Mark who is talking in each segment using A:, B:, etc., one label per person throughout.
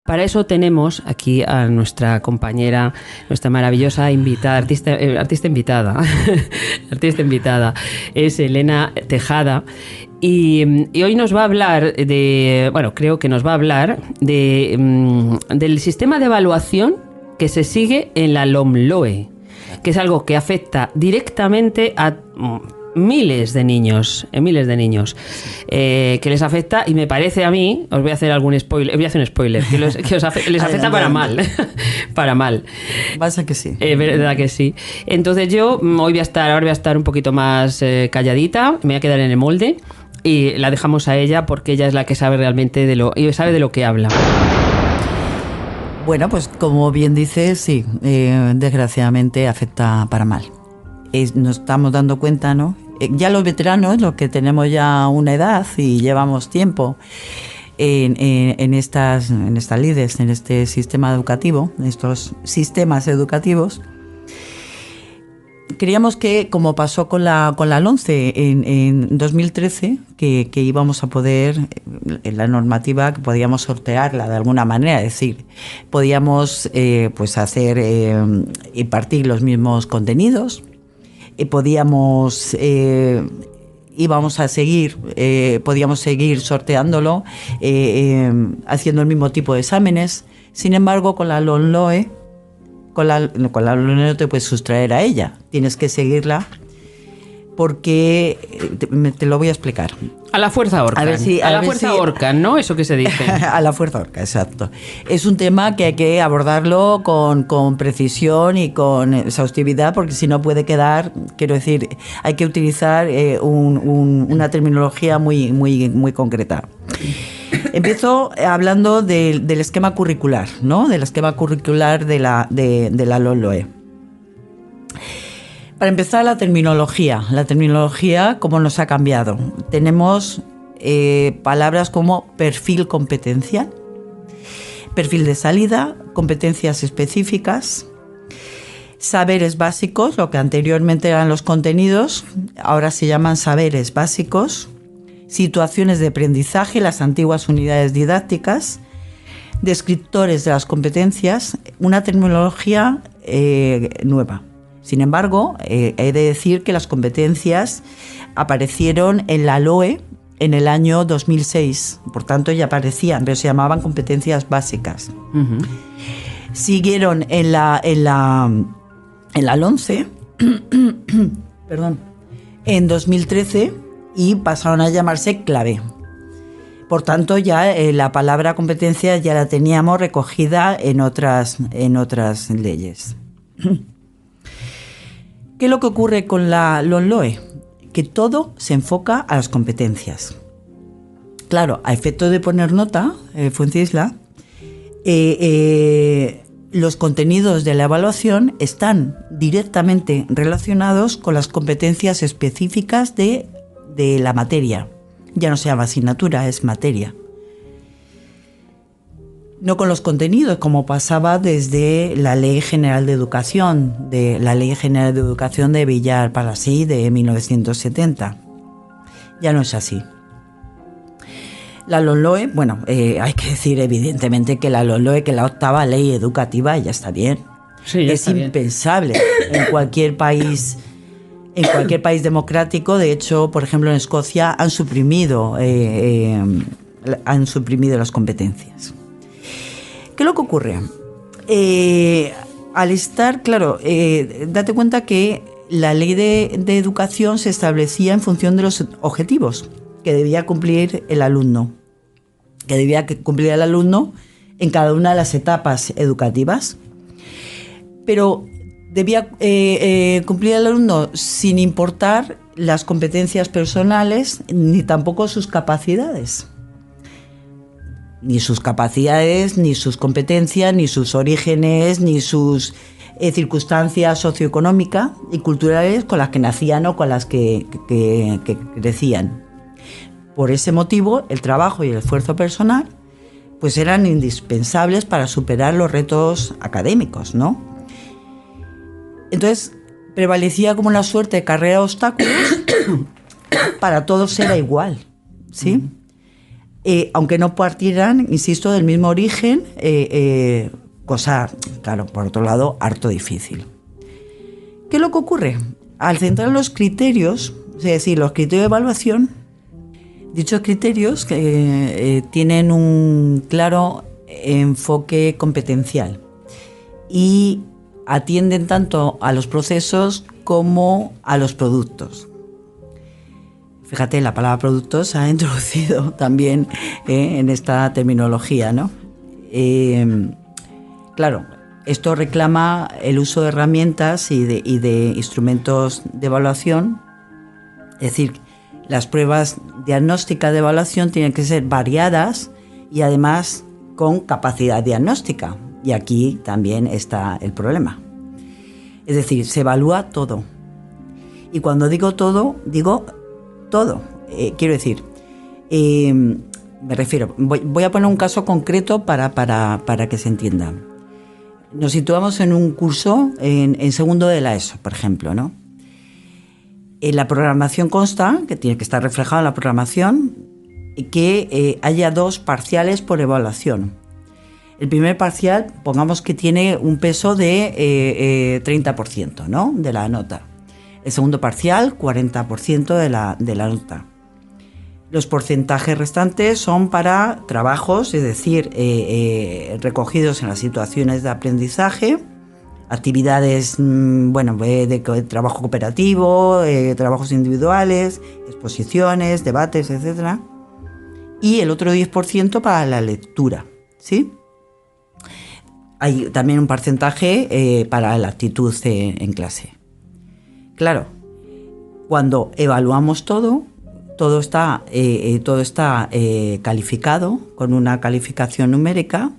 A: Para eso tenemos aquí a nuestra compañera, nuestra maravillosa invitada, artista invitada, artista invitada, es Elena Tejada. Y hoy nos va a hablar creo que nos va a hablar del sistema de evaluación que se sigue en la LOMLOE, que es algo que afecta directamente a miles de niños, que les afecta, y me parece a mí, os voy a hacer algún spoiler, voy a hacer un spoiler, que les afecta para mal, para mal.
B: Pasa que sí.
A: Verdad que sí. Entonces yo ahora voy a estar un poquito más calladita, me voy a quedar en el molde y la dejamos a ella porque ella es la que sabe realmente de lo que habla.
B: Bueno, pues como bien dices, sí, desgraciadamente afecta para mal. Nos estamos dando cuenta, ¿no? Ya los veteranos, los que tenemos ya una edad y llevamos tiempo en estas lides, en este sistema educativo, en estos sistemas educativos, creíamos que, como pasó con la LOMCE en 2013, que íbamos a poder, en la normativa, que podíamos sortearla de alguna manera, es decir, podíamos impartir los mismos contenidos, podíamos seguir sorteándolo, haciendo el mismo tipo de exámenes. Sin embargo, con la LOMLOE, con la LOMLOE no te puedes sustraer a ella, tienes que seguirla, porque te lo voy a explicar.
A: A la fuerza ahorcan. A la fuerza ahorcan, ¿no? Eso que se dice.
B: A la fuerza ahorcan, exacto. Es un tema que hay que abordarlo con precisión y con exhaustividad, porque si no puede quedar, quiero decir, hay que utilizar una terminología muy, muy, muy concreta. Empiezo hablando del esquema curricular, ¿no? Del esquema curricular de la LOMLOE. Para empezar, la terminología, cómo nos ha cambiado. Tenemos palabras como perfil competencial, perfil de salida, competencias específicas, saberes básicos, lo que anteriormente eran los contenidos, ahora se llaman saberes básicos, situaciones de aprendizaje, las antiguas unidades didácticas, descriptores de las competencias, una terminología nueva. Sin embargo, he de decir que las competencias aparecieron en la LOE en el año 2006. Por tanto, ya aparecían, pero se llamaban competencias básicas. Uh-huh. Siguieron en la LOMCE perdón, en 2013 y pasaron a llamarse clave. Por tanto, ya la palabra competencia ya la teníamos recogida en otras leyes. ¿Qué es lo que ocurre con la LOMLOE? Que todo se enfoca a las competencias. Claro, a efecto de poner nota, Fuencisla, los contenidos de la evaluación están directamente relacionados con las competencias específicas de la materia. Ya no se llama asignatura, es materia. No con los contenidos, como pasaba desde la Ley General de Educación, de Villar-Palasí de 1970. Ya no es así. La LOMLOE, bueno, hay que decir evidentemente que la LOMLOE, que la octava ley educativa, ya está bien.
A: Sí, ya
B: es
A: está
B: impensable bien. En cualquier país democrático. De hecho, por ejemplo, en Escocia han suprimido las competencias. ¿Qué es lo que ocurre? Al estar, claro, date cuenta que la ley de educación se establecía en función de los objetivos que debía cumplir el alumno. En cada una de las etapas educativas. Pero debía cumplir el alumno sin importar las competencias personales ni tampoco sus capacidades. Ni sus capacidades, ni sus competencias, ni sus orígenes, ni sus circunstancias socioeconómicas y culturales con las que nacían o con las que crecían. Por ese motivo, el trabajo y el esfuerzo personal pues eran indispensables para superar los retos académicos, ¿no? Entonces, prevalecía como una suerte de carrera de obstáculos. Para todos era igual, ¿sí? aunque no partieran, insisto, del mismo origen, cosa, claro, por otro lado, harto difícil. ¿Qué es lo que ocurre? Al centrar los criterios, es decir, los criterios de evaluación, dichos criterios tienen un claro enfoque competencial y atienden tanto a los procesos como a los productos. Fíjate, la palabra productos se ha introducido también en esta terminología, ¿no? Claro, esto reclama el uso de herramientas y de instrumentos de evaluación. Es decir, las pruebas diagnósticas de evaluación tienen que ser variadas y además con capacidad diagnóstica. Y aquí también está el problema. Es decir, se evalúa todo. Y cuando digo todo, digo todo. Quiero decir, me refiero, voy a poner un caso concreto para que se entienda. Nos situamos en un curso en segundo de la ESO, por ejemplo, ¿no? En la programación consta, que tiene que estar reflejado en la programación, que haya 2 parciales por evaluación. El primer parcial, pongamos que tiene un peso de 30%, ¿no?, de la nota. El segundo parcial, 40% de la nota. Los porcentajes restantes son para trabajos, es decir, recogidos en las situaciones de aprendizaje, actividades de trabajo cooperativo, trabajos individuales, exposiciones, debates, etc. Y el otro 10% para la lectura, ¿sí? Hay también un porcentaje para la actitud en clase. Claro, cuando evaluamos todo está calificado con una calificación numérica.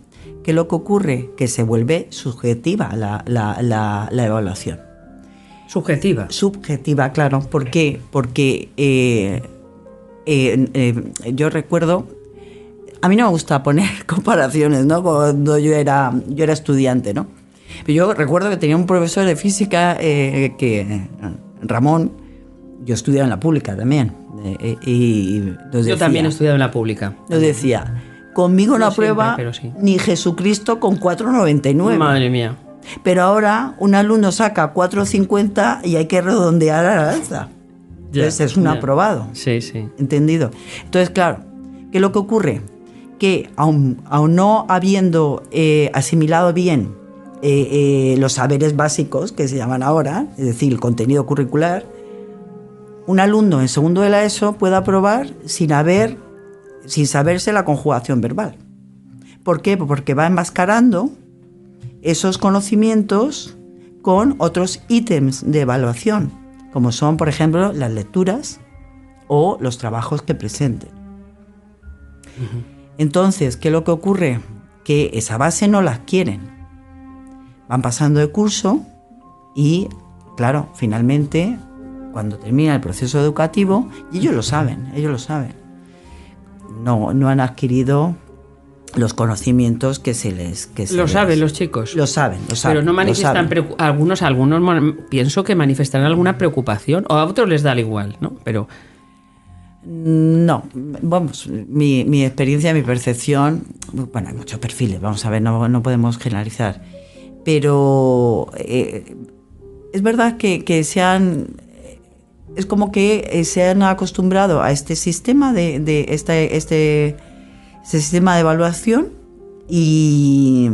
B: ¿Qué es lo que ocurre? Que se vuelve subjetiva la evaluación.
A: ¿Subjetiva?
B: Subjetiva, claro. ¿Por qué? Porque yo recuerdo, a mí no me gusta poner comparaciones, ¿no?, cuando yo era estudiante, ¿no? Pero yo recuerdo que tenía un profesor de física, Ramón. Yo estudiaba en la pública también.
A: Yo también he estudiado en la pública.
B: Nos decía, conmigo no aprueba
A: sí.
B: Ni Jesucristo con 4,99.
A: Madre mía.
B: Pero ahora un alumno saca 4,50 y hay que redondear a la alza. Entonces es un aprobado.
A: Sí, sí.
B: ¿Entendido? Entonces, claro, ¿qué es lo que ocurre? Que aun no habiendo asimilado bien los saberes básicos, que se llaman ahora, es decir, el contenido curricular, un alumno en segundo de la ESO puede aprobar sin saberse la conjugación verbal. ¿Por qué? Porque va enmascarando esos conocimientos con otros ítems de evaluación, como son, por ejemplo, las lecturas o los trabajos que presenten. Uh-huh. Entonces, ¿qué es lo que ocurre? Que esa base no la adquieren. Van pasando de curso y, claro, finalmente, cuando termina el proceso educativo, y ellos lo saben, no han adquirido los conocimientos que se les...
A: Lo saben los chicos.
B: Lo saben.
A: Pero no manifiestan, algunos pienso que manifestarán alguna preocupación, o a otros les da igual, ¿no? Pero...
B: No, vamos, mi experiencia, mi percepción, bueno, hay muchos perfiles, vamos a ver, no podemos generalizar, pero es verdad que es como que se han acostumbrado a este sistema este sistema de evaluación y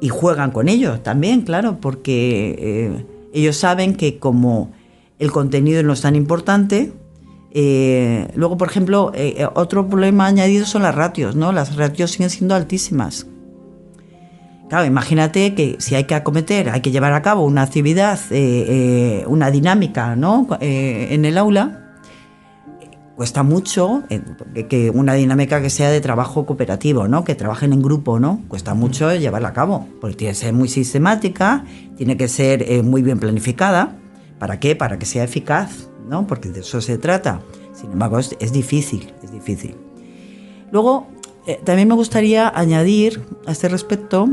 B: juegan con ello también, claro, porque ellos saben que como el contenido no es tan importante. Luego, por ejemplo, otro problema añadido son las ratios, ¿no? Las ratios siguen siendo altísimas. Claro, imagínate que si hay que llevar a cabo una actividad, una dinámica, ¿no?, en el aula, cuesta mucho que una dinámica que sea de trabajo cooperativo, ¿no?, que trabajen en grupo, ¿no? Cuesta mucho llevarla a cabo, porque tiene que ser muy sistemática, tiene que ser muy bien planificada. ¿Para qué? Para que sea eficaz, ¿no? Porque de eso se trata. Sin embargo, es difícil. Luego, también me gustaría añadir a este respecto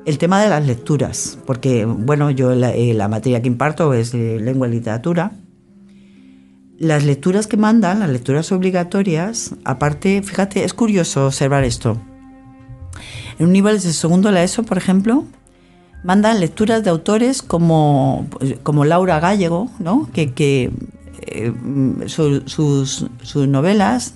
B: el tema de las lecturas, porque, bueno, yo la materia que imparto es lengua y literatura. las lecturas que mandan, las lecturas obligatorias, aparte, fíjate, es curioso observar esto. En un nivel de segundo de la ESO, por ejemplo, mandan lecturas de autores como Laura Gallego, ¿no? que sus novelas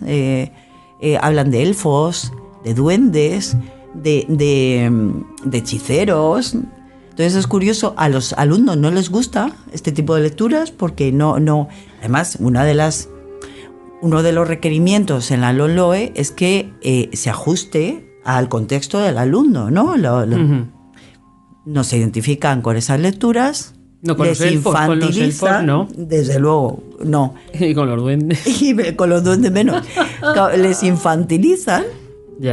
B: hablan de elfos, de duendes, de hechiceros. Entonces es curioso, a los alumnos no les gusta este tipo de lecturas porque no. Además, uno de los requerimientos en la LOMLOE es que se ajuste al contexto del alumno, ¿no? No se identifican con esas lecturas,
A: no, con les infantilizan,
B: ¿no? Desde luego, no.
A: Y con los duendes.
B: Y con los duendes menos. Les infantilizan,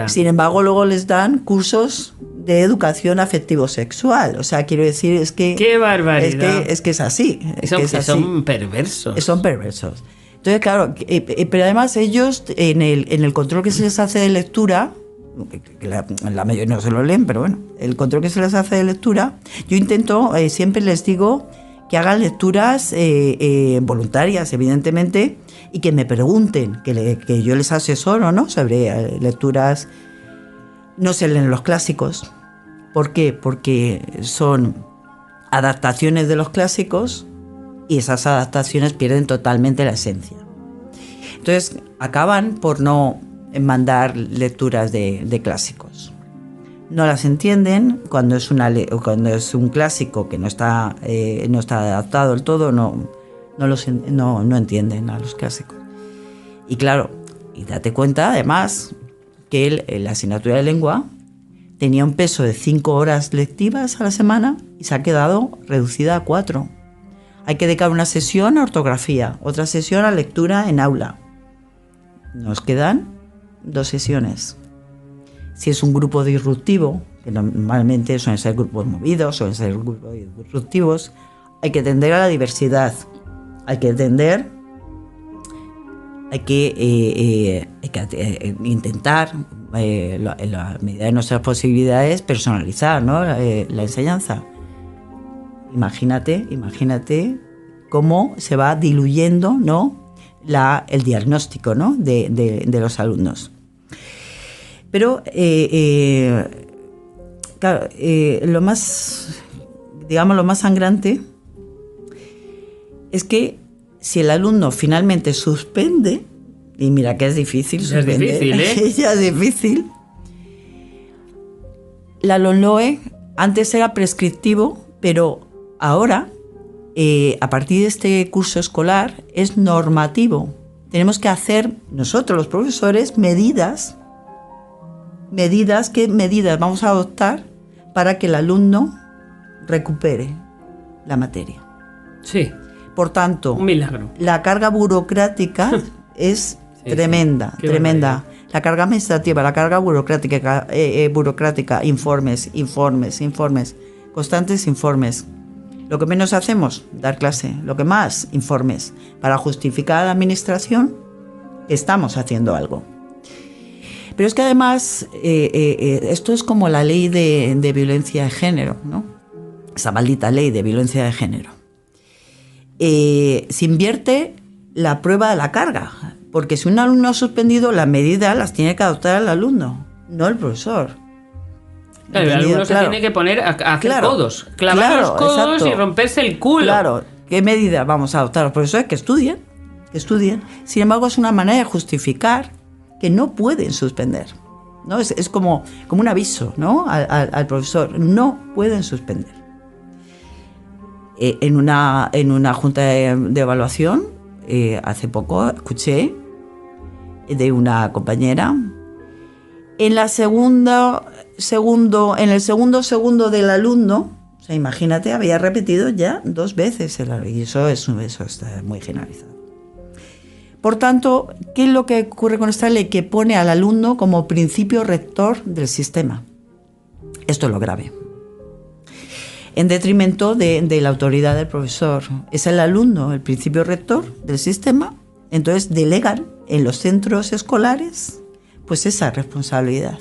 B: sin embargo luego les dan cursos de educación afectivo-sexual. O sea, quiero decir, es que...
A: ¡Qué barbaridad!
B: Es que es así.
A: Son perversos.
B: Son perversos. Entonces, claro, pero además ellos, en el control que se les hace de lectura, la mayoría no se lo leen, pero bueno, el control que se les hace de lectura, yo intento, siempre les digo que hagan lecturas voluntarias, evidentemente, y que me pregunten, que yo les asesoro, ¿no? Sobre lecturas. No se leen los clásicos. ¿Por qué? Porque son adaptaciones de los clásicos y esas adaptaciones pierden totalmente la esencia. Entonces acaban por no mandar lecturas de clásicos. No las entienden cuando es un clásico que no está adaptado del todo, no entienden a los clásicos. Y claro, y date cuenta además que la asignatura de lengua tenía un peso de 5 horas lectivas a la semana y se ha quedado reducida a 4. Hay que dedicar una sesión a ortografía, otra sesión a lectura en aula. Nos quedan 2 sesiones. Si es un grupo disruptivo, que normalmente suelen ser grupos movidos, suelen ser grupos disruptivos, hay que atender a la diversidad, hay que intentar, en la medida de nuestras posibilidades, personalizar, ¿no? La enseñanza. Imagínate cómo se va diluyendo, ¿no? El diagnóstico, ¿no? de los alumnos. Pero claro, lo más sangrante es que si el alumno finalmente suspende, y mira que es difícil suspender,
A: es difícil, ¿eh?
B: Ya es difícil. La LOMLOE antes era prescriptivo, pero ahora, a partir de este curso escolar, es normativo. Tenemos que hacer nosotros, los profesores, medidas. ¿Qué medidas vamos a adoptar para que el alumno recupere la materia?
A: Sí.
B: Por tanto,
A: un milagro.
B: La carga burocrática es tremenda.
A: Barbaridad.
B: La carga administrativa, la carga burocrática, informes, constantes informes. Lo que menos hacemos, dar clase. Lo que más, informes. Para justificar a la administración que estamos haciendo algo. Pero es que además, esto es como la ley de violencia de género, ¿no? Esa maldita ley de violencia de género. Se invierte la prueba de la carga, porque si un alumno ha suspendido, las medidas las tiene que adoptar el alumno, no el profesor.
A: Claro, el alumno se tiene que poner a hacer codos, clavar los codos, exacto, y romperse el culo.
B: Claro, ¿qué medidas vamos a adoptar los profesores? Que estudien. Sin embargo, es una manera de justificar que no pueden suspender, ¿no? Es como un aviso, ¿no? al profesor, no pueden suspender. En una junta de evaluación, hace poco escuché de una compañera, en el segundo segundo del alumno, o sea, imagínate, había repetido ya 2 veces y eso está muy generalizado. Por tanto, ¿qué es lo que ocurre con esta ley? Que pone al alumno como principio rector del sistema. Esto es lo grave. En detrimento de la autoridad del profesor. Es el alumno el principio rector del sistema, entonces delegan en los centros escolares pues esa responsabilidad.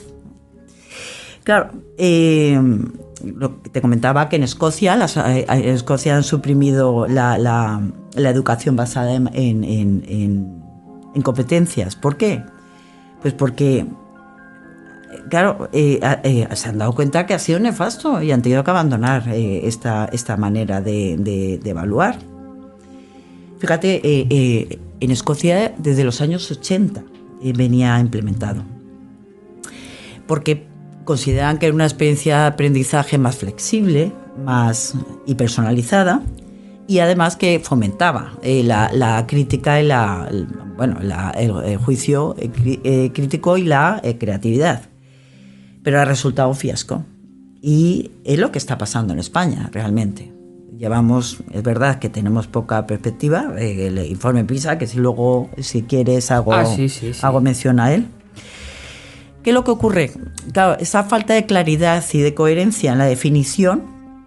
B: Claro, lo que te comentaba que en Escocia, en Escocia han suprimido la educación basada en competencias. ¿Por qué? Pues porque, claro, se han dado cuenta que ha sido nefasto y han tenido que abandonar esta manera de evaluar. Fíjate, en Escocia desde los años 80 venía implementado, porque consideran que era una experiencia de aprendizaje más flexible, más y personalizada, y además que fomentaba la crítica y el juicio crítico y la creatividad. Pero ha resultado un fiasco. Y es lo que está pasando en España, realmente. Es verdad que tenemos poca perspectiva, el informe PISA, que si quieres hago mención a él. ¿Qué es lo que ocurre? Claro, esa falta de claridad y de coherencia en la definición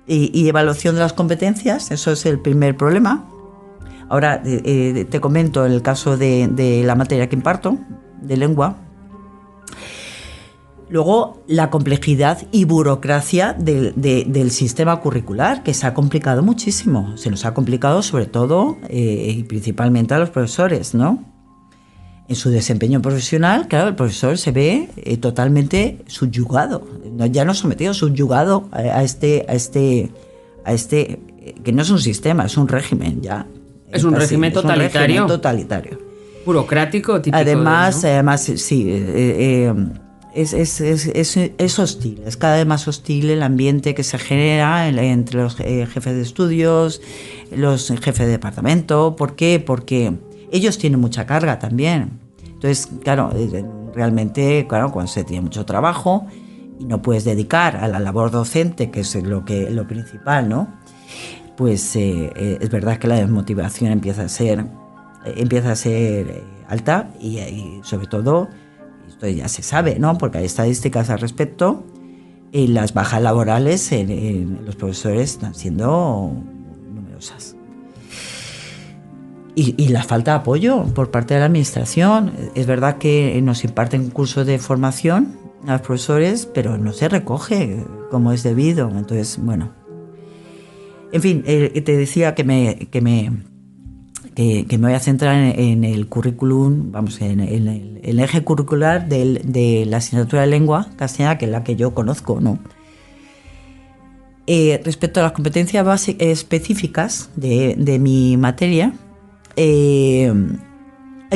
B: y evaluación de las competencias, eso es el primer problema. Ahora te comento el caso de la materia que imparto, de lengua. Luego, la complejidad y burocracia del sistema curricular, que se ha complicado muchísimo. Se nos ha complicado sobre todo y principalmente a los profesores, ¿no? En su desempeño profesional, claro, el profesor se ve totalmente subyugado, ya no sometido, subyugado a este que no es un sistema, es un régimen ya.
A: Es un régimen totalitario.
B: Es un régimen totalitario.
A: Burocrático, típico.
B: Además,
A: ¿no?
B: Sí, es hostil, es cada vez más hostil el ambiente que se genera entre los jefes de estudios, los jefes de departamento. ¿Por qué? Porque ellos tienen mucha carga también. Entonces, claro, realmente, cuando se tiene mucho trabajo y no puedes dedicar a la labor docente, que es lo principal, ¿no? Pues es verdad que la desmotivación empieza a ser alta y sobre todo, esto ya se sabe, ¿no? Porque hay estadísticas al respecto, las bajas laborales en los profesores están siendo numerosas. Y la falta de apoyo por parte de la administración. Es verdad que nos imparten cursos de formación a los profesores, pero no se recoge como es debido. Entonces, bueno. En fin, te decía que me voy a centrar en el currículum, vamos, en el eje curricular de la asignatura de lengua castellana, que es la que yo conozco, ¿no? Respecto a las competencias específicas de mi materia, hay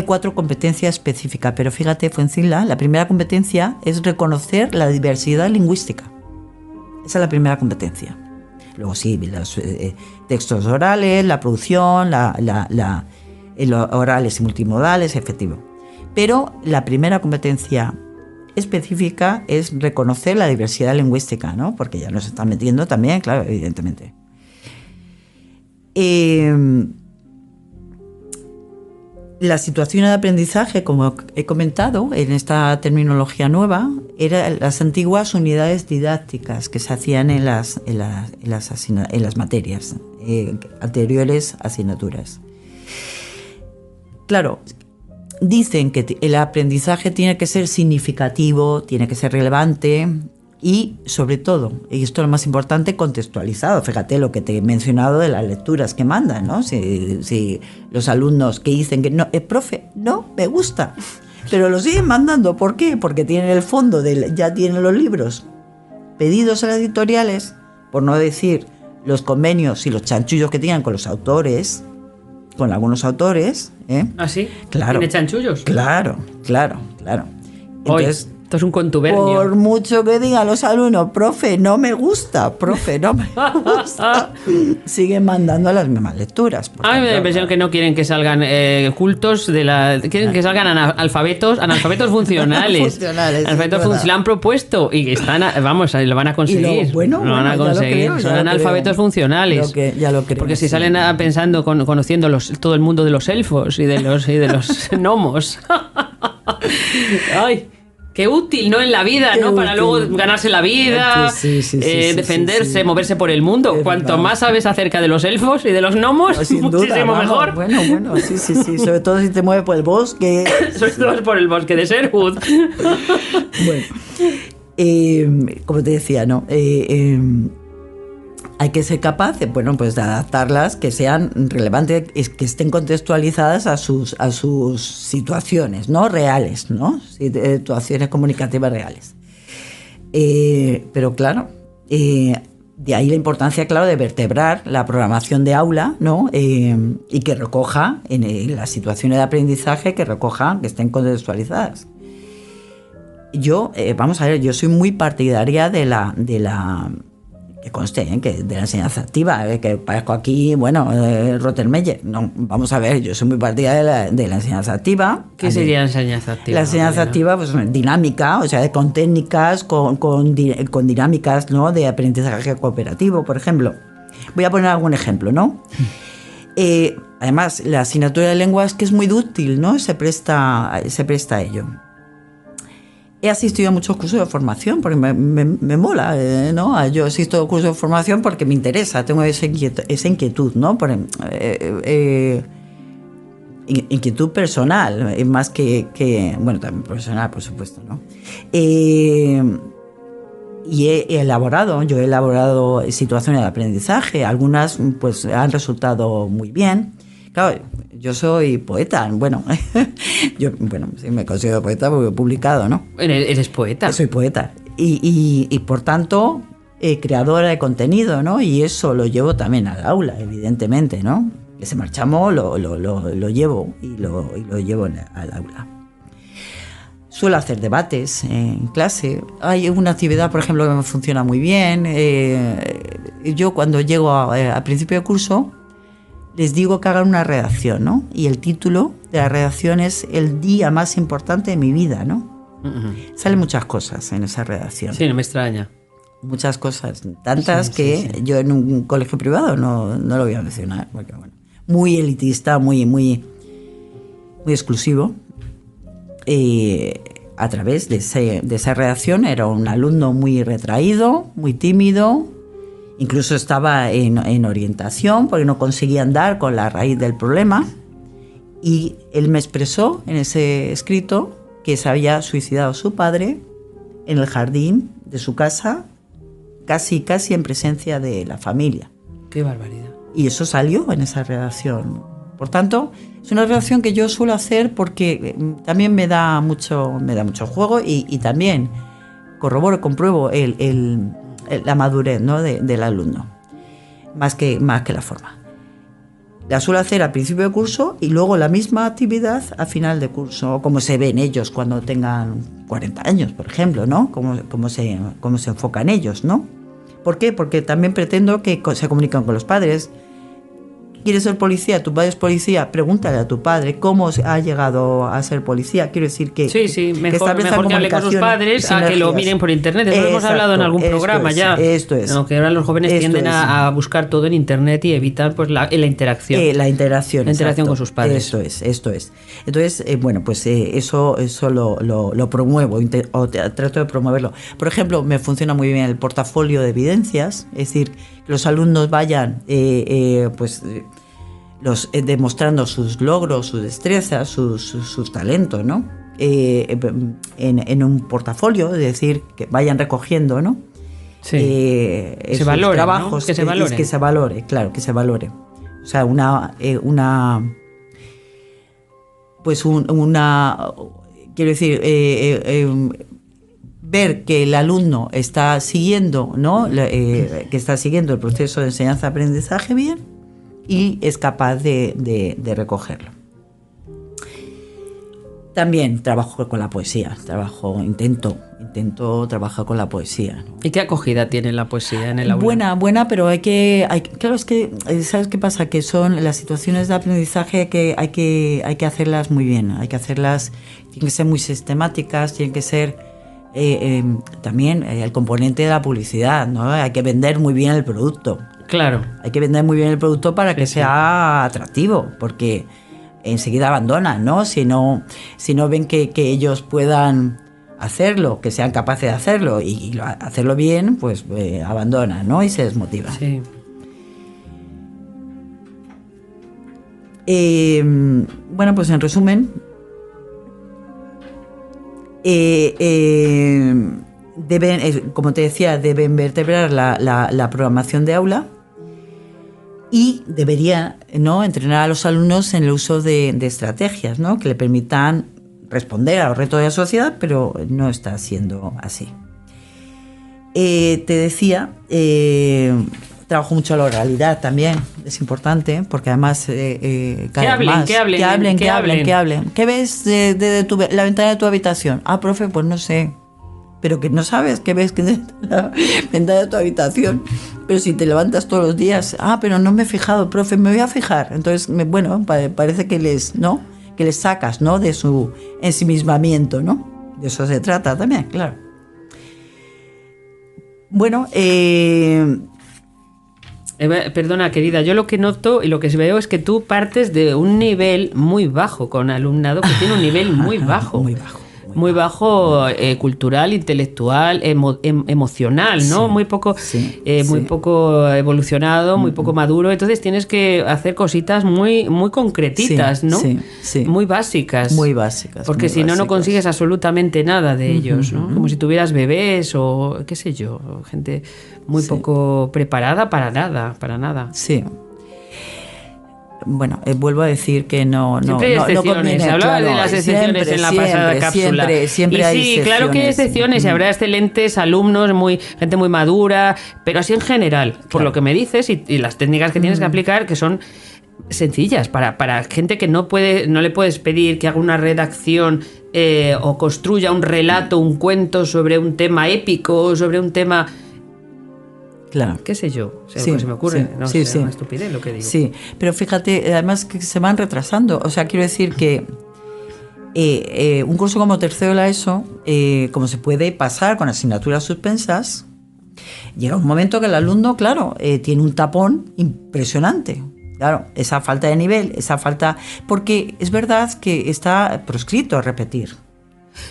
B: 4 competencias específicas, pero fíjate, Fuencisla, la primera competencia es reconocer la diversidad lingüística. Esa es la primera competencia. Luego sí, los textos orales, la producción, orales y multimodales, efectivo. Pero la primera competencia específica es reconocer la diversidad lingüística, ¿no? Porque ya nos están metiendo también, claro, evidentemente. La situación de aprendizaje, como he comentado, en esta terminología nueva, eran las antiguas unidades didácticas que se hacían en las materias, anteriores asignaturas. Claro, dicen que el aprendizaje tiene que ser significativo, tiene que ser relevante y, sobre todo, y esto es lo más importante, contextualizado. Fíjate lo que te he mencionado de las lecturas que mandan, ¿no? Si los alumnos que dicen que no, profe, no me gusta, pero lo siguen mandando. ¿Por qué? Porque tienen el fondo, ya tienen los libros pedidos a las editoriales, por no decir los convenios y los chanchullos que tienen con los autores, con algunos autores.
A: ¿Ah, sí?
B: Claro.
A: ¿Tiene chanchullos?
B: Claro. Entonces,
A: esto es un contubernio.
B: Por mucho que digan los alumnos, profe, no me gusta, siguen mandando las mismas lecturas.
A: A mí me da la impresión que no quieren que salgan cultos quieren que salgan analfabetos funcionales. Se lo han propuesto y están, lo van a conseguir. Lo van a conseguir. Son analfabetos funcionales.
B: Ya lo creo.
A: Porque si salen pensando, conociendo todo el mundo de los elfos y de los gnomos. ¡Ay! Qué útil, ¿no? En la vida, qué ¿no? Útil. Para luego ganarse la vida, defenderse, moverse por el mundo. Cuanto más sabes acerca de los elfos y de los gnomos, muchísimo mejor.
B: Bueno, sí. Sobre todo si te mueves por el bosque.
A: Sobre todo por el bosque de Sherwood.
B: Bueno. como te decía, ¿no? Hay que ser capaz de, bueno, pues de adaptarlas, que sean relevantes, que estén contextualizadas a sus situaciones, ¿no? Reales, ¿no? Situaciones comunicativas reales. Pero claro, de ahí la importancia, claro, de vertebrar la programación de aula, ¿no? Y que recoja en las situaciones de aprendizaje, que estén contextualizadas. Yo, vamos a ver, yo soy muy partidaria de la que conste, que de la enseñanza activa, que parezco aquí, bueno, Rottermeier. No, vamos a ver, yo soy muy partidaria de la enseñanza activa.
A: ¿Qué sería la enseñanza activa?
B: La enseñanza activa, pues dinámica, o sea, con técnicas, con dinámicas, ¿no? De aprendizaje cooperativo, por ejemplo. Voy a poner algún ejemplo, ¿no? Además, la asignatura de lengua es que es muy útil, ¿no? Se presta a ello. He asistido a muchos cursos de formación porque me mola, ¿no? Yo asisto a cursos de formación porque me interesa, tengo esa inquietud, ¿no? Inquietud personal, más que bueno, también profesional, por supuesto, ¿no? Y he elaborado situaciones de aprendizaje, algunas pues han resultado muy bien. Claro, yo soy poeta, bueno, sí me considero poeta porque he publicado, ¿no?
A: ¿Eres poeta?
B: Soy poeta y por tanto creadora de contenido, ¿no? Y eso lo llevo también al aula, evidentemente, ¿no? Ese marchamo lo llevo y lo llevo al aula. Suelo hacer debates en clase. Hay una actividad, por ejemplo, que me funciona muy bien. Yo cuando llego a principio de curso les digo que hagan una redacción, ¿no? Y el título de la redacción es el día más importante de mi vida, ¿no? Uh-huh. Salen muchas cosas en esa redacción.
A: Sí, no me extraña.
B: Muchas cosas, tantas que yo en un colegio privado no lo voy a mencionar, porque bueno, muy elitista, muy exclusivo. A través de esa redacción era un alumno muy retraído, muy tímido. Incluso estaba en orientación porque no conseguía andar con la raíz del problema, y él me expresó en ese escrito que se había suicidado su padre en el jardín de su casa, casi en presencia de la familia.
A: ¡Qué barbaridad! Y
B: eso salió en esa redacción. Por tanto, es una redacción que yo suelo hacer porque también me da mucho juego y también corroboro, compruebo la madurez, ¿no? del alumno, más que la forma. La suelo hacer al principio de curso y luego la misma actividad a final de curso, como se ven ellos cuando tengan 40 años, por ejemplo, ¿no? Cómo se enfocan ellos, ¿no? ¿Por qué? Porque también pretendo que se comunican con los padres. ¿Quieres ser policía? ¿Tu padre es policía? Pregúntale a tu padre cómo ha llegado a ser policía. Quiero decir que...
A: Sí, mejor que hable con sus padres a que lo miren por internet. Eso lo hemos hablado en algún programa ya.
B: Esto es.
A: Aunque ahora los jóvenes tienden a buscar todo en internet y evitar pues la interacción.
B: La interacción
A: con sus padres.
B: Esto es. Entonces, bueno, pues eso lo promuevo, o trato de promoverlo. Por ejemplo, me funciona muy bien el portafolio de evidencias, es decir, que los alumnos vayan demostrando sus logros, sus destrezas, sus talentos, ¿no? En un portafolio, es decir, que vayan recogiendo, ¿no?
A: Sí. Se valore,
B: trabajos,
A: ¿no? Que se valore.
B: Que se valore, claro, que se valore. O sea, quiero decir, ver que el alumno está siguiendo, ¿no? Que está siguiendo el proceso de enseñanza-aprendizaje bien y es capaz de recogerlo. También trabajo con la poesía, intento trabajar con la poesía, ¿no?
A: ¿Y qué acogida tiene la poesía en el aula?
B: Buena, pero claro, es que, ¿sabes qué pasa? Que son las situaciones de aprendizaje que hay que hacerlas muy bien, tienen que ser muy sistemáticas, tienen que ser también el componente de la publicidad, ¿no? Hay que vender muy bien el producto.
A: Claro.
B: Hay que vender muy bien el producto para que sea atractivo, porque enseguida abandonan, ¿no? Si no ven que ellos puedan hacerlo, que sean capaces de hacerlo y hacerlo bien, pues abandonan, ¿no? Y se desmotivan.
A: Sí.
B: Bueno, pues en resumen, deben, como te decía, deben vertebrar la programación de aula y debería, ¿no?, entrenar a los alumnos en el uso de estrategias, ¿no?, que le permitan responder a los retos de la sociedad, pero no está siendo así. Te decía, trabajo mucho la oralidad también, es importante, porque además
A: que hablen.
B: ¿Qué ves de la ventana de tu habitación? Ah, profe, pues no sé. Pero que no sabes qué ves de la ventana de tu habitación. Pero si te levantas todos los días, pero no me he fijado, profe, me voy a fijar. Entonces, bueno, parece que les sacas, ¿no?, de su ensimismamiento, ¿no? De eso se trata también, claro. Bueno,
A: perdona, querida, yo lo que noto y lo que veo es que tú partes de un nivel muy bajo con alumnado que tiene un nivel muy bajo. Muy bajo cultural, intelectual, emocional, ¿no? Muy poco evolucionado, muy poco maduro. Entonces tienes que hacer cositas muy concretitas, ¿no? Muy básicas. Porque si no consigues absolutamente nada de ellos, ¿no? Como si tuvieras bebés o qué sé yo, gente muy poco preparada para nada.
B: Sí. Bueno, vuelvo a decir que no
A: conviene. Se hablaba de las excepciones en la pasada cápsula.
B: Siempre hay excepciones.
A: Claro que hay excepciones y habrá excelentes alumnos, gente muy madura, pero así en general, por lo que me dices y las técnicas que tienes que aplicar, que son sencillas para gente que no le puedes pedir que haga una redacción o construya un relato, un cuento sobre un tema épico, sobre un tema...
B: Claro.
A: ¿Qué sé yo? O sea, se me ocurre. Una estupidez lo que digo.
B: Sí, pero fíjate, además que se van retrasando. O sea, quiero decir que un curso como tercero de la ESO, como se puede pasar con asignaturas suspensas, llega un momento que el alumno, claro, tiene un tapón impresionante. Claro, esa falta de nivel, porque es verdad que está proscrito a repetir.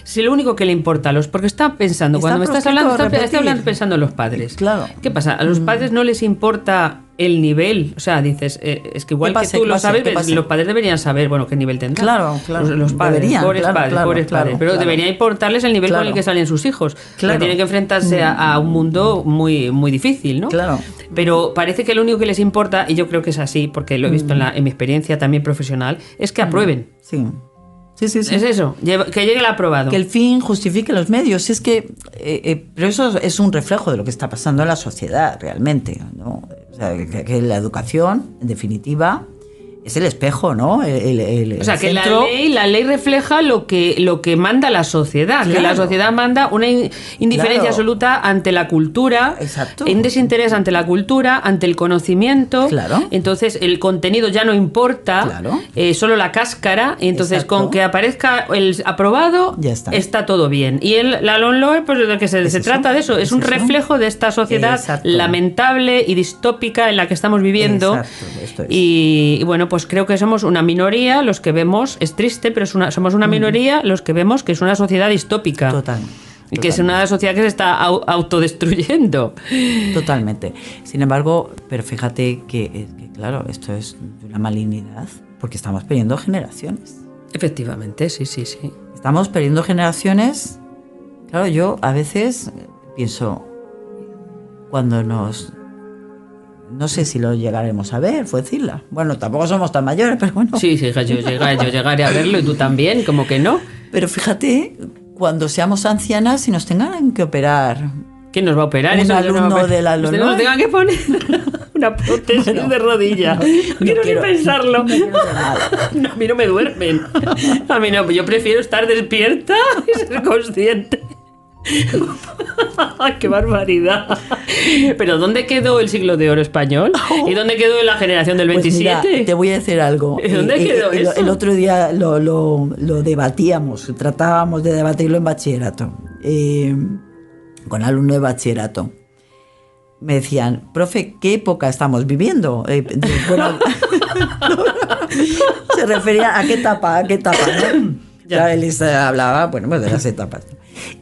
A: Si lo único que le importa porque está pensando, cuando me estás hablando, está hablando pensando en los padres.
B: Claro.
A: ¿Qué pasa? A los padres no les importa el nivel. O sea, dices, es que igual que tú lo sabes, los padres deberían saber, qué nivel tendrán.
B: Claro.
A: Los padres, pobres padres. Pero debería importarles el nivel con el que salen sus hijos. Claro. Tienen que enfrentarse a un mundo muy, muy difícil, ¿no?
B: Claro.
A: Pero parece que lo único que les importa, y yo creo que es así, porque lo he visto en mi experiencia también profesional, es que aprueben.
B: Sí. Sí.
A: Es eso, que llegue el aprobado.
B: Que el fin justifique los medios. Es que, pero eso es un reflejo de lo que está pasando en la sociedad realmente, ¿no? O sea, que la educación, en definitiva, es el espejo, ¿no?
A: O sea, que
B: centro.
A: la ley refleja lo que manda la sociedad. Claro. Que la sociedad manda una indiferencia absoluta ante la cultura.
B: Exacto.
A: Un desinterés ante la cultura, ante el conocimiento.
B: Claro.
A: Entonces el contenido ya no importa.
B: Claro.
A: Solo la cáscara. Y entonces
B: Exacto.
A: con que aparezca el aprobado,
B: ya está
A: todo bien. Y la LOMLOE, pues de que se trata de eso. Es un reflejo de esta sociedad lamentable y distópica en la que estamos viviendo.
B: Exacto. Esto es.
A: Y bueno, pues creo que somos una minoría los que vemos, es triste, pero somos una minoría los que vemos que es una sociedad distópica.
B: Totalmente.
A: Que es una sociedad que se está autodestruyendo.
B: Totalmente. Sin embargo, pero fíjate que claro, esto es una malignidad, porque estamos perdiendo generaciones.
A: Efectivamente, sí.
B: Estamos perdiendo generaciones. Claro, yo a veces pienso, cuando no sé si lo llegaremos a ver, Fuenzila. Bueno, tampoco somos tan mayores, pero bueno.
A: Sí, yo llegaré a verlo y tú también, como que no.
B: Pero fíjate, cuando seamos ancianas y nos tengan que operar.
A: ¿Quién nos va a operar?
B: Un alumno de la LOMLOE.
A: Nos tengan que poner una prótesis de rodilla. No quiero ni pensarlo. No, a mí no me duermen. A mí no, yo prefiero estar despierta y ser consciente. ¡Qué barbaridad! Pero ¿dónde quedó el siglo de oro español? ¿Y dónde quedó la generación del 27?
B: Pues mira, te voy a decir algo.
A: ¿Dónde quedó eso?
B: El otro día lo debatíamos, tratábamos de debatirlo en bachillerato, con alumnos de bachillerato. Me decían, profe, ¿qué época estamos viviendo? Bueno, se refería a qué etapa, ¿no? Ya él hablaba, pues de las etapas.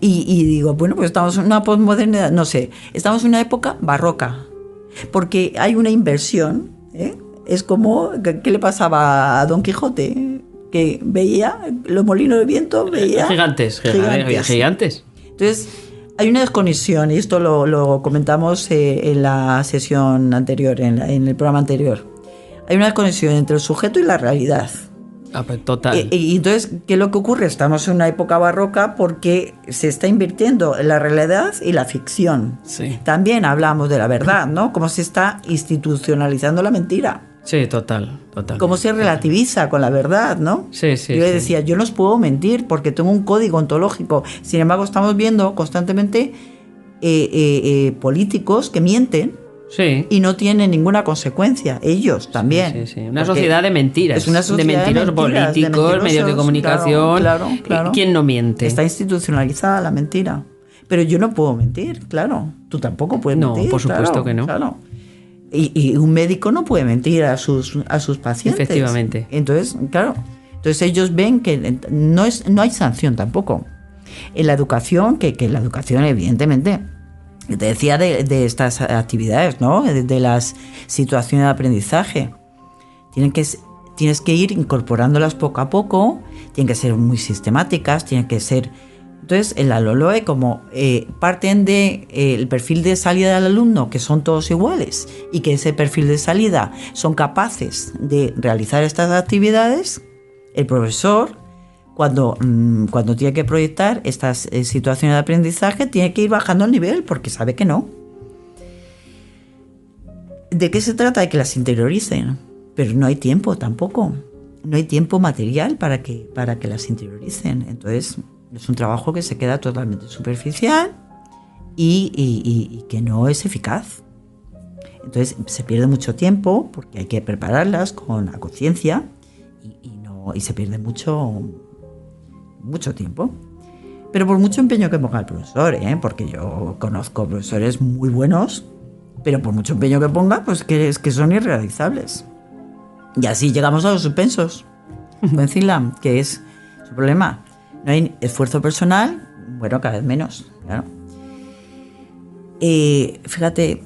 B: Y digo, pues estamos en una posmodernidad, no sé, estamos en una época barroca, porque hay una inversión, Es como, ¿qué le pasaba a Don Quijote? Que veía los molinos de viento, veía...
A: Gigantes.
B: Entonces, Hay una desconexión, y esto lo comentamos en la sesión anterior, en el programa anterior. Hay una desconexión entre el sujeto y la realidad.
A: Pues total.
B: Y entonces, ¿qué es lo que ocurre? Estamos en una época barroca porque se está invirtiendo la realidad y la ficción.
A: Sí.
B: También hablamos de la verdad, ¿no? Cómo se está institucionalizando la mentira.
A: Sí, total.
B: Cómo se relativiza con la verdad, ¿no?
A: Sí.
B: Yo le decía, yo no os puedo mentir porque tengo un código ontológico. Sin embargo, estamos viendo constantemente políticos que mienten.
A: Sí.
B: Y no tienen ninguna consecuencia, ellos también.
A: Sí. Una sociedad de mentiras.
B: Es una sociedad
A: de mentirosos políticos, medios de comunicación.
B: Claro.
A: ¿Quién no miente?
B: Está institucionalizada la mentira. Pero yo no puedo mentir, claro. Tú tampoco puedes mentir.
A: No, por supuesto que no.
B: Claro. Y un médico no puede mentir a sus pacientes.
A: Efectivamente.
B: Entonces, claro. Entonces ellos ven que no hay sanción tampoco. En la educación, que la educación evidentemente... Te decía de estas actividades, ¿no? De las situaciones de aprendizaje. Tienes que ir incorporándolas poco a poco, tienen que ser muy sistemáticas, tienen que ser... Entonces, en la LOLOE, como parten del perfil de salida del alumno, que son todos iguales, y que ese perfil de salida son capaces de realizar estas actividades, el profesor... Cuando tiene que proyectar estas situaciones de aprendizaje, tiene que ir bajando el nivel porque sabe que no. ¿De qué se trata? De que las interioricen. Pero no hay tiempo tampoco. No hay tiempo material para que las interioricen. Entonces, es un trabajo que se queda totalmente superficial y que no es eficaz. Entonces, se pierde mucho tiempo porque hay que prepararlas con la conciencia y se pierde mucho tiempo, pero por mucho empeño que ponga el profesor, porque yo conozco profesores muy buenos, pero por mucho empeño que ponga, pues que son irrealizables. Y así llegamos a los suspensos. Coincilan, que es su problema. No hay esfuerzo personal, bueno, cada vez menos, claro. Fíjate,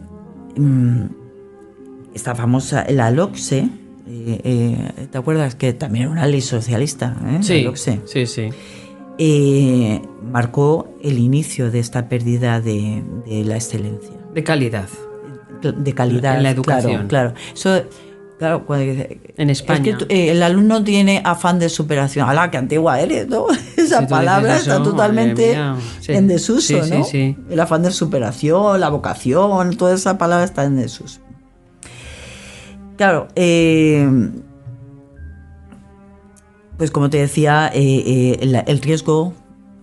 B: esta famosa, la LOCSE, ¿te acuerdas? Que también era una ley socialista,
A: Sí.
B: Marcó el inicio de esta pérdida de la excelencia.
A: De calidad.
B: De calidad.
A: En la educación.
B: Claro. Eso, claro,
A: en España.
B: Es que el alumno tiene afán de superación. ¡Hala, qué antigua eres!, ¿no? Esa palabra está totalmente en desuso, ¿no?
A: Sí.
B: El afán de superación, la vocación, toda esa palabra está en desuso. Claro, pues como te decía, el riesgo,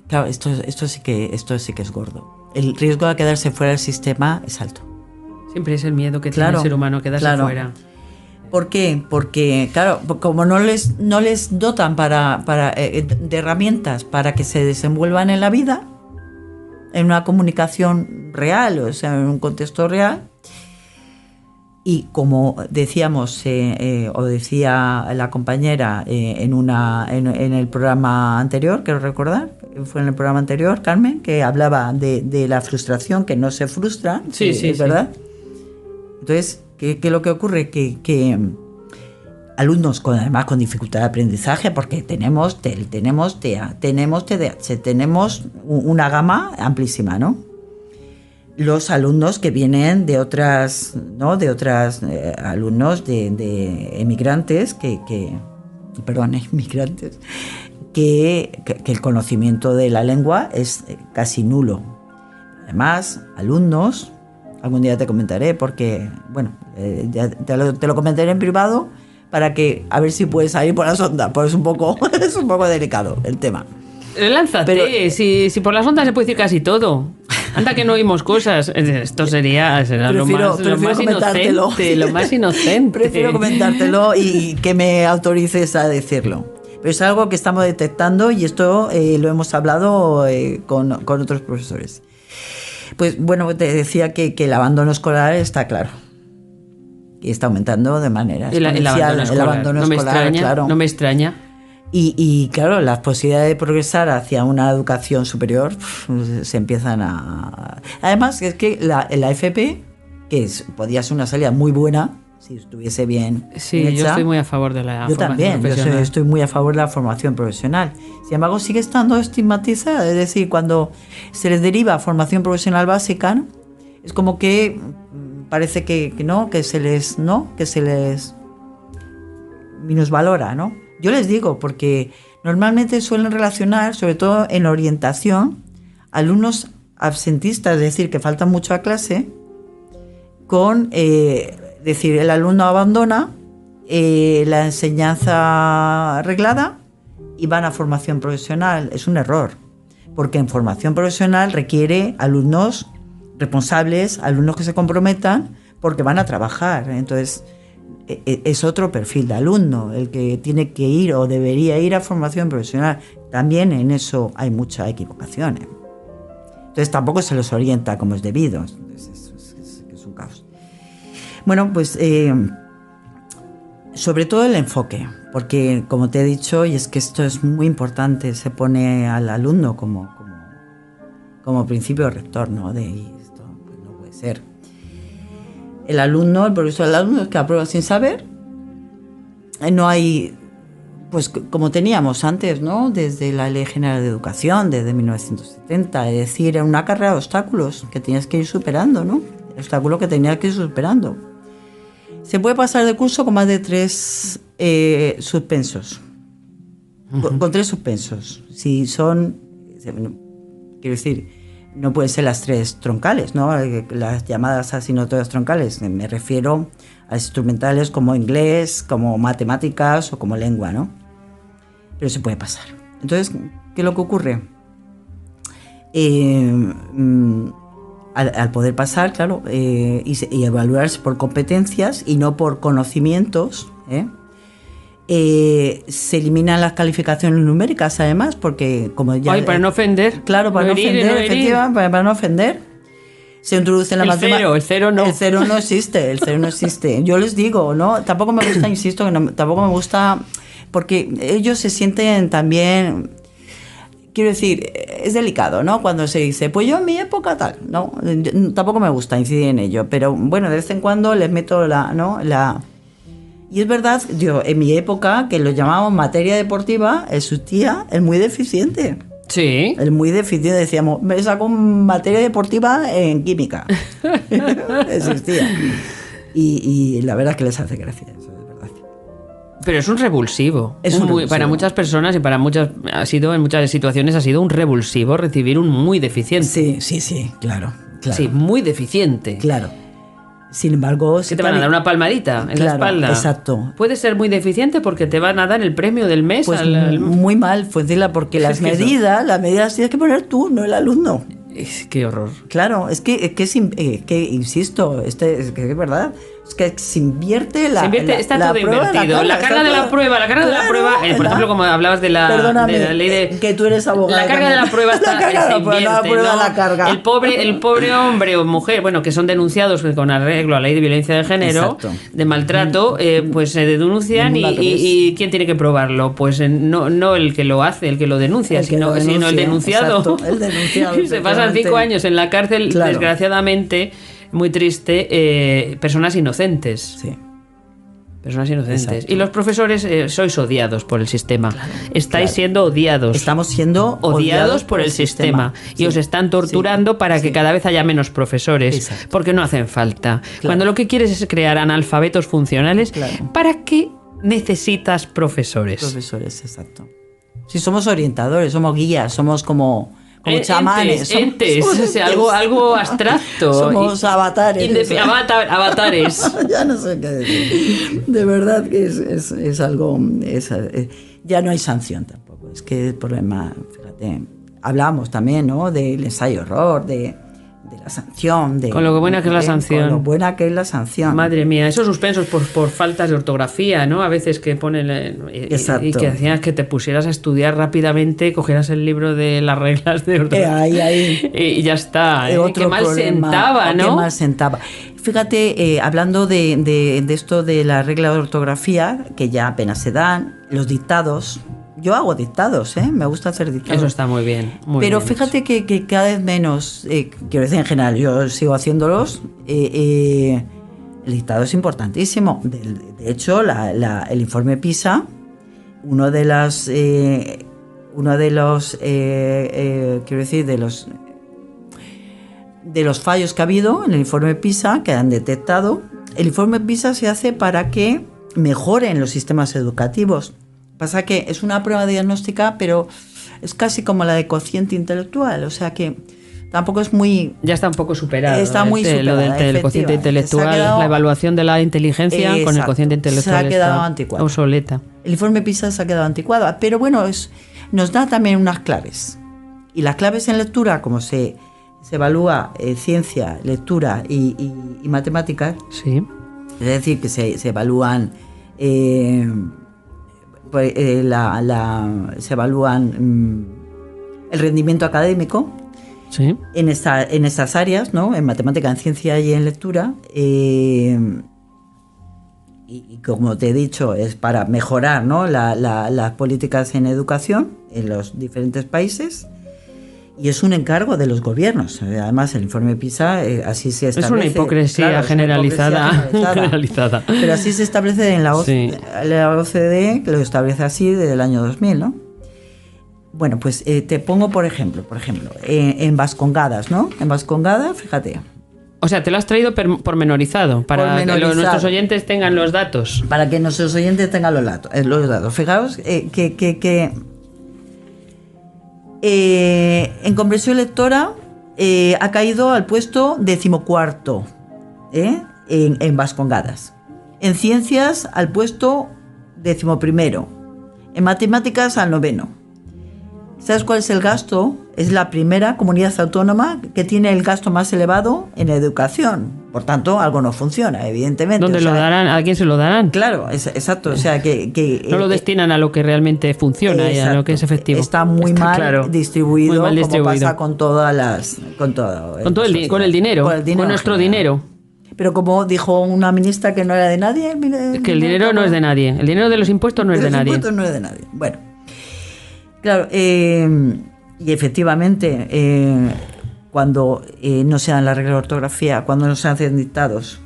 B: claro, esto sí que es gordo. El riesgo de quedarse fuera del sistema es alto.
A: Siempre es el miedo que tiene el ser humano a quedarse fuera.
B: ¿Por qué? Porque, claro, como no les dotan de herramientas para que se desenvuelvan en la vida, en una comunicación real, o sea, en un contexto real. Y como decíamos, o decía la compañera en el programa anterior, quiero recordar, fue en el programa anterior, Carmen, que hablaba de la frustración, que no se frustra, es verdad. Entonces, ¿qué es lo que ocurre? Que alumnos además con dificultad de aprendizaje, porque tenemos TEL, tenemos TEA, tenemos TDAH, tenemos una gama amplísima, ¿no? Los alumnos que vienen de otras alumnos de emigrantes inmigrantes que el conocimiento de la lengua es casi nulo. Además, alumnos, algún día te comentaré porque, bueno, te lo comentaré en privado para que a ver si puedes salir por las ondas, porque es un poco delicado el tema.
A: Lánzate, pero, si por las ondas se puede decir casi todo. Anda que no oímos cosas. Esto será lo más inocente.
B: Prefiero comentártelo y que me autorices a decirlo. Pero es algo que estamos detectando y esto lo hemos hablado con otros profesores. Pues bueno, te decía que el abandono escolar está claro. Y está aumentando de manera exponencial.
A: El abandono escolar, claro. No me extraña.
B: Y claro, las posibilidades de progresar hacia una educación superior se empiezan a... Además, es que la FP, podía ser una salida muy buena, si estuviese bien
A: Sí,
B: hecha.
A: yo estoy muy a favor de la
B: Yo
A: formación
B: también,
A: profesional.
B: estoy muy a favor de la formación profesional. Sin embargo, sigue estando estigmatizada. Es decir, cuando se les deriva formación profesional básica, ¿no? Es como que parece que se les minusvalora, ¿no? Yo les digo, porque normalmente suelen relacionar, sobre todo en la orientación, alumnos absentistas, es decir, que faltan mucho a clase, con, decir, el alumno abandona la enseñanza reglada y van a formación profesional. Es un error, porque en formación profesional requiere alumnos responsables, alumnos que se comprometan, porque van a trabajar. Entonces, es otro perfil de alumno el que tiene que ir o debería ir a formación profesional. También en eso hay mucha equivocación. Entonces, tampoco se los orienta como es debido. Entonces, es un caos. Bueno, pues sobre todo el enfoque, porque como te he dicho, y es que esto es muy importante, se pone al alumno como principio rector, ¿no? De esto pues no puede ser. El profesor del alumno es que aprueba sin saber. No hay, pues como teníamos antes, ¿no? Desde la Ley General de Educación, desde 1970, es decir, era una carrera de obstáculos que tenías que ir superando, ¿no? El obstáculo que tenías que ir superando. Se puede pasar de curso con más de 3 suspensos. Con 3 suspensos. Si son, quiero decir, no pueden ser las 3 troncales, ¿no? Las llamadas asignaturas troncales. Me refiero a las instrumentales como inglés, como matemáticas o como lengua, ¿no? Pero se puede pasar. Entonces, ¿qué es lo que ocurre? Al poder pasar, claro, y evaluarse por competencias y no por conocimientos, se eliminan las calificaciones numéricas, además, porque como ya...
A: Ay, para no ofender.
B: Claro, para no ofender, efectivamente, para no ofender. Se introduce en la matemática.
A: El cero no.
B: El cero no existe. Yo les digo, ¿no? Tampoco me gusta, insisto, tampoco me gusta, porque ellos se sienten también... Quiero decir, es delicado, ¿no? Cuando se dice, pues yo en mi época tal, ¿no? Tampoco me gusta incidir en ello, pero bueno, de vez en cuando les meto Y es verdad, yo en mi época, que lo llamábamos materia deportiva, existía el muy deficiente.
A: Sí.
B: El muy deficiente, decíamos, me saco materia deportiva en química. Existía. Y la verdad es que les hace gracia eso.
A: Pero es un revulsivo.
B: Revulsivo.
A: Para muchas personas y para muchas en muchas situaciones ha sido un revulsivo recibir un muy deficiente.
B: Sí, claro.
A: Sí, muy deficiente.
B: Claro. Sin embargo...
A: ¿Qué te van a dar? ¿Una palmadita en la espalda?
B: Exacto.
A: Puede ser muy deficiente porque te van a dar el premio del mes.
B: Pues muy mal, porque las medidas tienes que poner tú, no el alumno.
A: Qué horror.
B: Claro, es que insisto, es que es verdad. Es que se invierte la
A: está
B: la
A: todo
B: prueba,
A: invertido. La carga de la prueba, por ejemplo, como hablabas de la ley de...
B: que tú eres abogado.
A: La carga de la prueba está...
B: La carga de la prueba, la carga.
A: El pobre hombre o mujer, bueno, que son denunciados con arreglo a la ley de violencia de género,
B: exacto,
A: de maltrato, pues se denuncian y ¿quién tiene que probarlo? Pues no el que lo hace, el que lo denuncia, sino el denunciado.
B: Exacto, el denunciado.
A: Se pasan 5 años en la cárcel, claro. Desgraciadamente... Muy triste, personas inocentes.
B: Sí.
A: Personas inocentes.
B: Exacto.
A: Y los profesores sois odiados por el sistema.
B: Claro,
A: Estáis siendo odiados.
B: Estamos siendo
A: odiados por el sistema. Y os están torturando para que cada vez haya menos profesores.
B: Exacto.
A: Porque no hacen falta.
B: Claro.
A: Cuando lo que quieres es crear analfabetos funcionales, ¿para qué necesitas profesores?
B: Profesores, exacto. Si somos orientadores, somos guías, somos como chamanes.
A: Entes, o sea, algo abstracto.
B: Somos avatares.
A: Avatares.
B: Ya no sé qué decir. De verdad que es algo... ya no hay sanción tampoco. Es que el problema, fíjate, hablábamos también, ¿no? Del ensayo-error, de la sanción.
A: Con lo buena que es la sanción.
B: Con lo buena que es la sanción.
A: Madre mía, esos suspensos por faltas de ortografía, ¿no? A veces que ponen...
B: Exacto.
A: Y que hacías que te pusieras a estudiar rápidamente, cogieras el libro de las reglas de ortografía.
B: Ahí.
A: Y ya está.
B: Otro
A: qué mal
B: problema,
A: sentaba, ¿no?
B: Qué mal sentaba. Fíjate, hablando de esto de la regla de ortografía, que ya apenas se dan, los dictados... Yo hago dictados, me gusta hacer dictados.
A: Eso está muy bien.
B: Pero fíjate que cada vez menos, quiero decir en general, yo sigo haciéndolos, El dictado es importantísimo. De hecho, el informe PISA, uno de los fallos que ha habido en el informe PISA, que han detectado, el informe PISA se hace para que mejoren los sistemas educativos. Pasa que es una prueba diagnóstica, pero es casi como la de cociente intelectual, o sea que tampoco es muy...
A: Ya está un poco superado.
B: Está muy superado.
A: Lo del cociente intelectual, la evaluación de la inteligencia con el cociente intelectual
B: se ha quedado anticuado.
A: Obsoleta.
B: El informe PISA se ha quedado anticuado, pero bueno, nos da también unas claves. Y las claves en lectura, como se evalúa ciencia, lectura y matemáticas,
A: sí.
B: Es decir, que se evalúan... se evalúan el rendimiento académico,
A: sí,
B: en estas áreas, ¿no? En matemática, en ciencia y en lectura, y como te he dicho, es para mejorar, ¿no? las políticas en educación en los diferentes países. Y es un encargo de los gobiernos. Además, el informe PISA así se establece.
A: Es una hipocresía, claro, generalizada.
B: Pero así se establece en la OCDE, que lo establece así desde el año 2000, ¿no? Bueno, pues te pongo, por ejemplo, en Vascongadas, ¿no? En Vascongadas, fíjate.
A: O sea, te lo has traído pormenorizado, para que nuestros oyentes tengan los datos.
B: Para que nuestros oyentes tengan los datos. Fijaos que en comprensión lectora ha caído al puesto 14º en Vascongadas. En ciencias al puesto 11º. En matemáticas al 9º. ¿Sabes cuál es el gasto? Es la primera comunidad autónoma que tiene el gasto más elevado en educación. Por tanto, algo no funciona, evidentemente.
A: ¿Dónde lo darán? ¿A quién se lo darán?
B: Claro, exacto. O sea, que
A: no lo destinan a lo que realmente funciona y a lo que es efectivo.
B: Está muy mal distribuido,
A: muy mal distribuido,
B: como pasa con todas con
A: el dinero, con nuestro dinero.
B: Pero como dijo una ministra que no era de nadie...
A: Que el dinero no es de nadie. El dinero de los impuestos no es de nadie.
B: Los impuestos no es de nadie. Bueno, claro, y efectivamente, cuando no se dan las reglas de ortografía, cuando no se hacen dictados,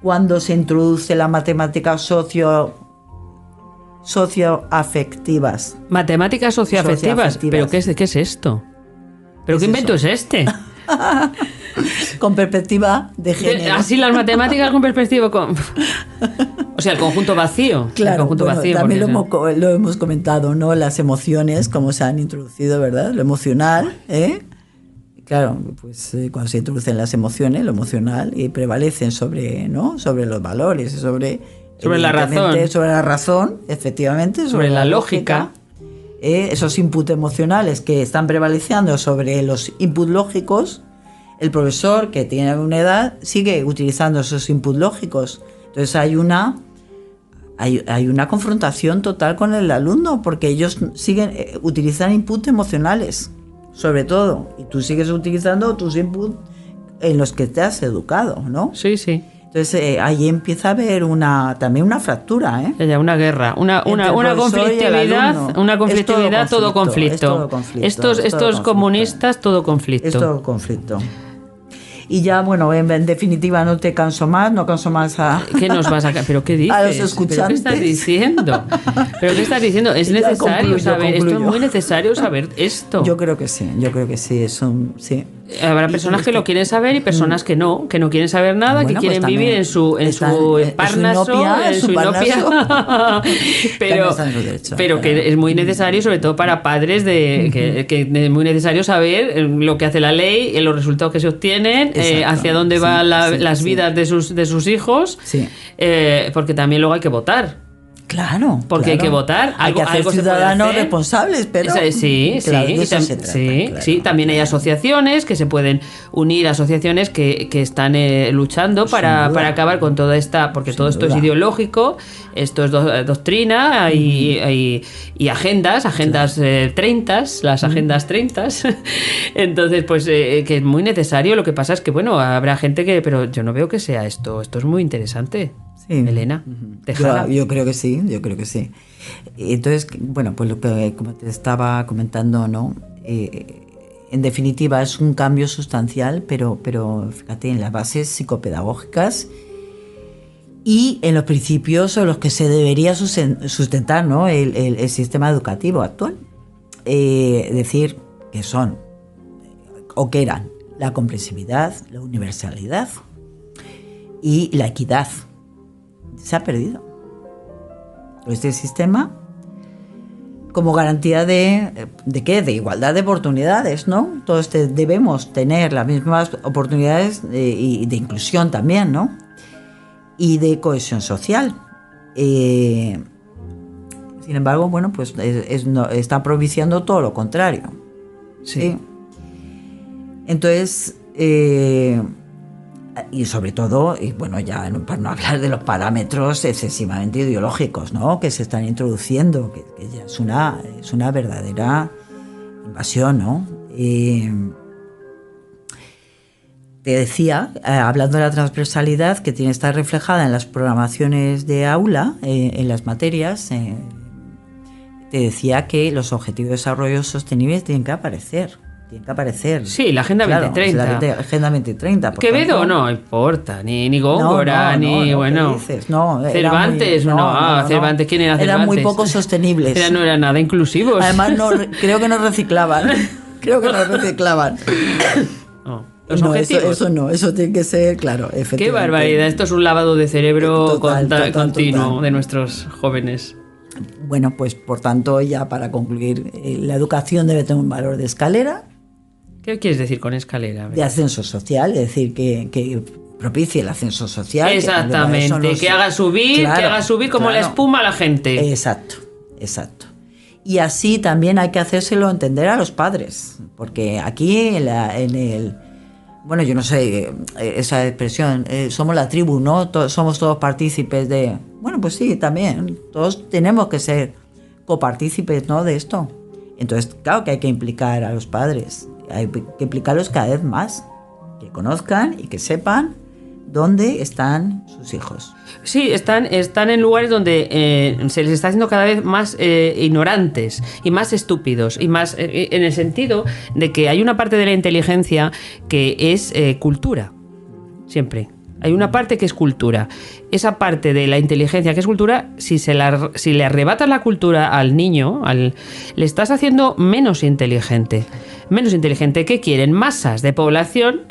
B: cuando se introduce la matemática socioafectivas.
A: ¿Matemáticas socioafectivas? ¿Pero qué es esto? ¿Pero qué invento es este?
B: Con perspectiva de género.
A: Así las matemáticas con perspectiva... O sea, el conjunto vacío.
B: Claro,
A: el conjunto vacío,
B: también lo hemos comentado, ¿no? Las emociones, cómo se han introducido, ¿verdad? Lo emocional, Claro, pues cuando se introducen las emociones, lo emocional, y prevalecen sobre los valores, sobre
A: la razón.
B: Sobre la razón, efectivamente.
A: Sobre la lógica.
B: Esos inputs emocionales que están prevaleciendo sobre los inputs lógicos, el profesor que tiene alguna edad sigue utilizando esos inputs lógicos. Entonces hay una confrontación total con el alumno, porque ellos utilizan inputs emocionales, sobre todo, y tú sigues utilizando tus inputs en los que te has educado, ¿no?
A: Sí, sí.
B: Entonces ahí empieza a haber también una fractura,
A: una guerra, una conflictividad, todo conflicto. Estos comunistas, todo conflicto.
B: Es todo conflicto. Y ya, bueno, en definitiva no canso más a...
A: ¿Qué nos vas a... ¿Pero qué dices?
B: A los escuchantes.
A: ¿Pero qué estás diciendo? Es necesario saber, esto es muy necesario saber esto.
B: Yo creo que sí, sí.
A: Habrá personas que lo quieren saber y personas que no quieren saber nada, que quieren vivir en su Parnaso, en su inopia. Pero que es muy necesario, sobre todo para padres, que es muy necesario saber lo que hace la ley, los resultados que se obtienen, hacia dónde van las vidas de sus hijos, porque también luego hay que votar.
B: Claro.
A: Porque hay que votar.
B: Hay que hacer ciudadanos responsables, pero...
A: Sí, también hay asociaciones que se pueden unir, asociaciones que están luchando para acabar con toda esta... Porque todo esto es ideológico, esto es doctrina y agendas 30, las agendas 30. Entonces, pues que es muy necesario. Lo que pasa es que, bueno, habrá gente que... Pero yo no veo que sea esto. Esto es muy interesante. Sí. Elena,
B: yo creo que sí. Entonces, bueno, pues lo que como te estaba comentando, ¿no? En definitiva es un cambio sustancial, pero fíjate, en las bases psicopedagógicas y en los principios sobre los que se debería sustentar, ¿no?, el sistema educativo actual. Es decir, que son, o que eran, la comprensividad, la universalidad y la equidad. Se ha perdido. Este sistema, como garantía ¿de qué? De igualdad de oportunidades, ¿no? Todos debemos tener las mismas oportunidades y de inclusión también, ¿no? Y de cohesión social. Sin embargo, bueno, pues está propiciando todo lo contrario.
A: Sí.
B: Entonces, y sobre todo, y bueno, ya para no hablar de los parámetros excesivamente ideológicos, ¿no?, que se están introduciendo, que ya es una verdadera invasión, ¿no? Te decía, hablando de la transversalidad, que tiene que estar reflejada en las programaciones de aula, en las materias, te decía que los objetivos de desarrollo sostenible tienen que aparecer.
A: Sí, la Agenda 2030.
B: La Agenda 2030.
A: Quevedo no importa, ni Góngora, bueno. Cervantes, Cervantes, ¿quién era Cervantes?
B: Eran muy poco sostenibles.
A: No eran nada inclusivos.
B: Además, creo que no reciclaban.
A: Los objetivos.
B: Eso tiene que ser, claro, efectivamente.
A: Qué barbaridad, esto es un lavado de cerebro continuo de nuestros jóvenes.
B: Bueno, pues por tanto, ya para concluir, la educación debe tener un valor de escalera.
A: ¿Qué quieres decir con escalera?
B: De ascenso social, es decir, que propicie el ascenso social.
A: Exactamente, que haga subir como la espuma a la gente.
B: Exacto. Y así también hay que hacérselo entender a los padres, porque aquí bueno, yo no sé, esa expresión, somos la tribu, ¿no? Somos todos partícipes de... Bueno, pues sí, también, todos tenemos que ser copartícipes, ¿no?, de esto. Entonces, claro que hay que implicar a los padres, hay que implicarlos cada vez más, que conozcan y que sepan dónde están sus hijos.
A: Sí, están en lugares donde se les está haciendo cada vez más ignorantes y más estúpidos, y más en el sentido de que hay una parte de la inteligencia que es cultura, siempre. Hay una parte que es cultura. Esa parte de la inteligencia que es cultura, si le arrebatas la cultura al niño, le estás haciendo menos inteligente. Menos inteligente. ¿Qué quieren? Masas de población.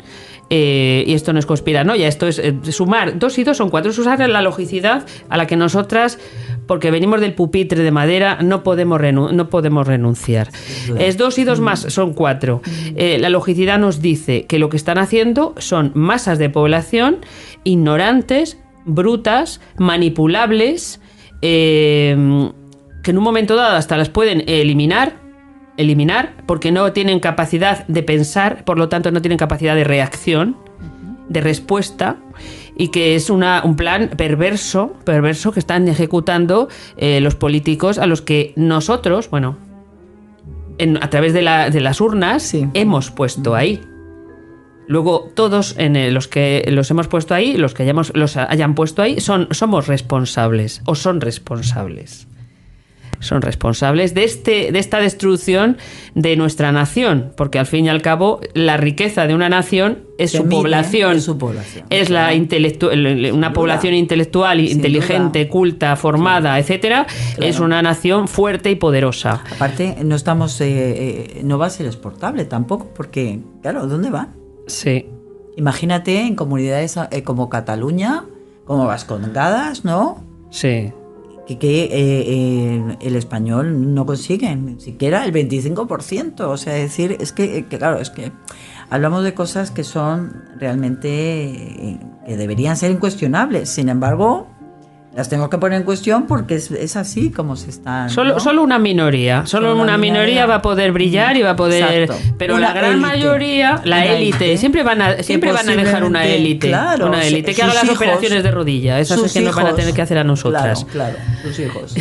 A: Y esto no es conspiranoia, esto es sumar 2 y 2 son 4, es usar la logicidad a la que nosotras, porque venimos del pupitre de madera, no podemos renunciar. Es 2 y 2 más son 4. La logicidad nos dice que lo que están haciendo son masas de población ignorantes, brutas, manipulables, que en un momento dado hasta las pueden eliminar porque no tienen capacidad de pensar, por lo tanto no tienen capacidad de reacción, de respuesta, y que es un plan perverso que están ejecutando los políticos, a los que nosotros, bueno, a través de las urnas, sí, hemos puesto ahí. Luego todos los que los hemos puesto ahí, los que los hayan puesto ahí, somos responsables o son responsables. Son responsables de esta destrucción de nuestra nación, porque al fin y al cabo la riqueza de una nación es su población. Es una población intelectual, inteligente, culta, formada, etcétera. Claro. Es una nación fuerte y poderosa.
B: Aparte, no va a ser exportable tampoco, porque, claro, ¿dónde van?
A: Sí.
B: Imagínate en comunidades como Cataluña, como Vascongadas, ¿no?
A: Sí.
B: Que el español no consigue ni siquiera el 25%. O sea, decir, es que claro, es que hablamos de cosas que son realmente que deberían ser incuestionables. Sin embargo, las tengo que poner en cuestión porque es así como se están.
A: Solo una minoría. Solo una minoría va a poder brillar y va a poder. Exacto. Pero la gran mayoría, la élite, siempre van a dejar una élite. Claro, una élite que haga las operaciones de rodilla. Esas es que nos van a tener que hacer a nosotras.
B: Claro, sus hijos.